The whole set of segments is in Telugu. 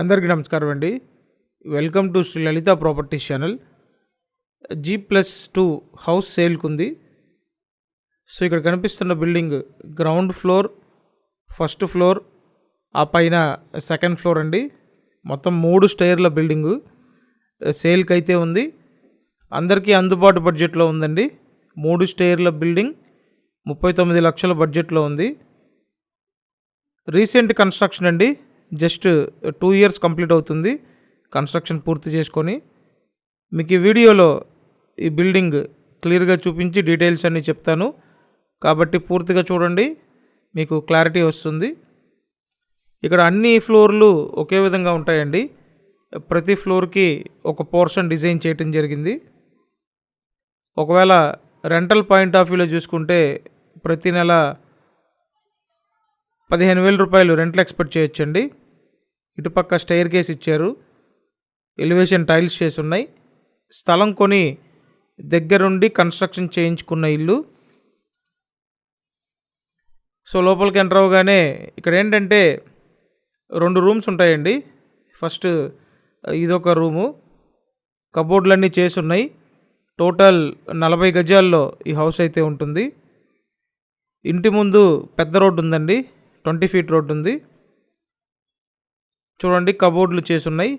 అందరికీ నమస్కారం అండి. Welcome to Shri Lalitha properties channel. G+2 house సేల్కి ఉంది. సో ఇక్కడ కనిపిస్తున్న building ground floor, first floor, ఆ పైన సెకండ్ ఫ్లోర్ అండి. మొత్తం 3 స్టైర్ల బిల్డింగు సేల్కి అయితే ఉంది. అందరికీ అందుబాటు బడ్జెట్లో ఉందండి. 3 స్టైర్ల బిల్డింగ్ 39 లక్షల బడ్జెట్లో ఉంది. రీసెంట్ కన్స్ట్రక్షన్ అండి. జస్ట్ 2 ఇయర్స్ కంప్లీట్ అవుతుంది కన్స్ట్రక్షన్ పూర్తి చేసుకొని. మీకు ఈ వీడియోలో ఈ బిల్డింగ్ క్లియర్గా చూపించి డీటెయిల్స్ అన్నీ చెప్తాను, కాబట్టి పూర్తిగా చూడండి, మీకు క్లారిటీ వస్తుంది. ఇక్కడ అన్ని ఫ్లోర్లు ఒకే విధంగా ఉంటాయండి. ప్రతి ఫ్లోర్కి ఒక పోర్షన్ డిజైన్ చేయటం జరిగింది. ఒకవేళ రెంటల్ పాయింట్ ఆఫ్ వ్యూలో చూసుకుంటే ప్రతి నెల 15,000 రూపాయలు రెంట్లు ఎక్స్పెక్ట్ చేయొచ్చండి. ఇటుపక్క స్టైర్ కేస్ ఇచ్చారు, ఎలివేషన్ టైల్స్ చేసి ఉన్నాయి. స్థలం కొని దగ్గరుండి కన్స్ట్రక్షన్ చేయించుకున్న ఇల్లు. సో లోపలికి ఎంటర్ అవగానే ఇక్కడ ఏంటంటే 2 రూమ్స్ ఉంటాయండి. ఫస్ట్ ఇదొక రూము, కబోర్డ్లన్నీ చేసి ఉన్నాయి. టోటల్ 40 గజాల్లో ఈ హౌస్ అయితే ఉంటుంది. ఇంటి ముందు పెద్ద రోడ్డు ఉందండి, 20 ఫీట్ రోడ్డు ఉంది. చూడండి, కబోర్డ్లు చేసి ఉన్నాయి.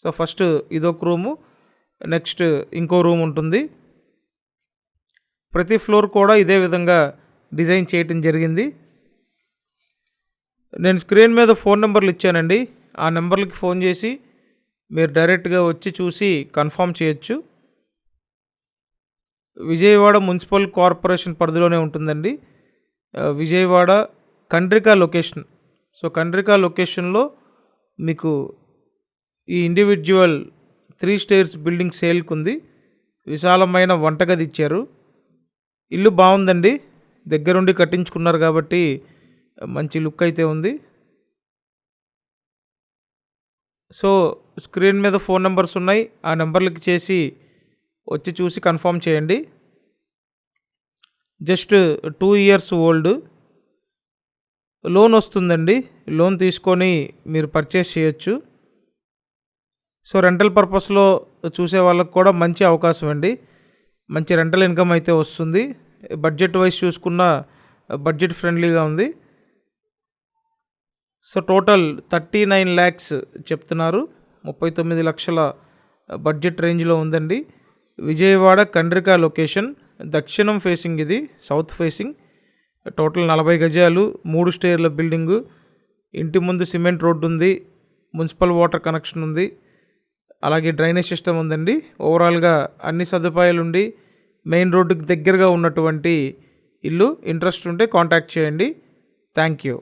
సో ఫస్ట్ ఇదొక రూము, నెక్స్ట్ ఇంకో రూమ్ ఉంటుంది. ప్రతి ఫ్లోర్ కూడా ఇదే విధంగా డిజైన్ చేయటం జరిగింది. నేను స్క్రీన్ మీద ఫోన్ నెంబర్లు ఇచ్చానండి. ఆ నెంబర్లకి ఫోన్ చేసి మీరు డైరెక్ట్గా వచ్చి చూసి కన్ఫర్మ్ చేయొచ్చు. విజయవాడ మున్సిపల్ కార్పొరేషన్ పరిధిలోనే ఉంటుందండి. విజయవాడ కండ్రికా లొకేషన్. సో కండ్రికా లొకేషన్లో మీకు ఈ ఇండివిజువల్ 3 స్టైర్స్ బిల్డింగ్ సేల్కి ఉంది. విశాలమైన వంటగది ఇచ్చారు. ఇల్లు బాగుందండి, దగ్గరుండి కట్టించుకున్నారు కాబట్టి మంచి లుక్ అయితే ఉంది. సో స్క్రీన్ మీద ఫోన్ నెంబర్స్ ఉన్నాయి, ఆ నెంబర్లకి చేసి వచ్చి చూసి కన్ఫర్మ్ చేయండి. Just 2 years old. లోన్ వస్తుందండి. లోన్ తీసుకొని మీరు పర్చేస్ చేయొచ్చు. సో రెంటల్ పర్పస్లో చూసే వాళ్ళకు కూడా మంచి అవకాశం అండి. మంచి రెంటల్ ఇన్కమ్ అయితే వస్తుంది. బడ్జెట్ వైజ్ చూసుకున్న బడ్జెట్ ఫ్రెండ్లీగా ఉంది. సో టోటల్ 39 lakhs చెప్తున్నారు. 39 లక్షల బడ్జెట్ రేంజ్లో ఉందండి. విజయవాడ కండ్రికా లొకేషన్, దక్షిణం ఫేసింగ్, ఇది సౌత్ ఫేసింగ్. టోటల్ 40 గజాలు, 3 స్టైర్ల బిల్డింగు. ఇంటి ముందు సిమెంట్ రోడ్డు ఉంది, మున్సిపల్ వాటర్ కనెక్షన్ ఉంది, అలాగే డ్రైనేజ్ సిస్టమ్ ఉందండి. ఓవరాల్గా అన్ని సదుపాయాలు ఉండి మెయిన్ రోడ్డుకి దగ్గరగా ఉన్నటువంటి ఇల్లు. ఇంట్రెస్ట్ ఉంటే కాంటాక్ట్ చేయండి. Thank you.